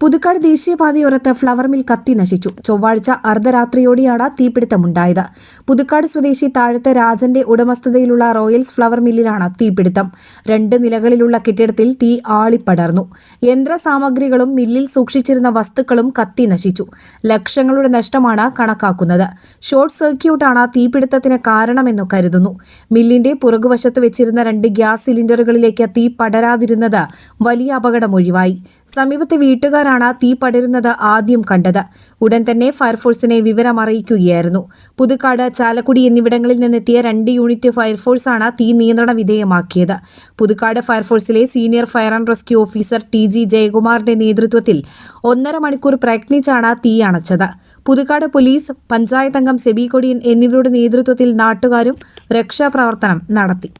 Puthukkad ദേശീയപാതയോരത്ത് flower mill കത്തി നശിച്ചു. ചൊവ്വാഴ്ച അർദ്ധരാത്രിയോടെയാണ് തീപിടുത്തമുണ്ടായത്. പുതുക്കാട് സ്വദേശി താഴത്ത് രാജന്റെ ഉടമസ്ഥതയിലുള്ള റോയൽസ് ഫ്ലവർ മില്ലിലാണ് തീപിടുത്തം. 2 നിലകളിലുള്ള കെട്ടിടത്തിൽ തീ ആളിപ്പടർന്നു. യന്ത്രസാമഗ്രികളും മില്ലിൽ സൂക്ഷിച്ചിരുന്ന വസ്തുക്കളും കത്തി നശിച്ചു. ലക്ഷങ്ങളുടെ നഷ്ടമാണ് കണക്കാക്കുന്നത്. ഷോർട്ട് സർക്യൂട്ടാണ് തീപിടുത്തത്തിന് കാരണമെന്നു കരുതുന്നു. മില്ലിന്റെ പുറകുവശത്ത് വെച്ചിരുന്ന 2 ഗ്യാസ് സിലിണ്ടറുകളിലേക്ക് തീ പടരാതിരുന്നത് വലിയ അപകടമൊഴിവായി. സമീപത്തെ വീട്ടുകാരാണ് തീ പടരുന്നത് ആദ്യം കണ്ടത്. ഉടൻ തന്നെ ഫയർഫോഴ്സിനെ വിവരമറിയിക്കുകയായിരുന്നു. പുതുക്കാട്, ചാലക്കുടി എന്നിവിടങ്ങളിൽ നിന്നെത്തിയ 2 യൂണിറ്റ് ഫയർഫോഴ്സാണ് തീ നിയന്ത്രണ വിധേയമാക്കിയത്. പുതുക്കാട് ഫയർഫോഴ്സിലെ senior fire and rescue officer TG ജയകുമാറിന്റെ നേതൃത്വത്തിൽ 1.5 മണിക്കൂർ പ്രയത്നിച്ചാണ് തീ അണച്ചത്. പുതുക്കാട് പോലീസ്, പഞ്ചായത്ത് അംഗം സെബി കൊടിയൻ എന്നിവരുടെ നേതൃത്വത്തിൽ നാട്ടുകാരും രക്ഷാപ്രവർത്തനം നടത്തി.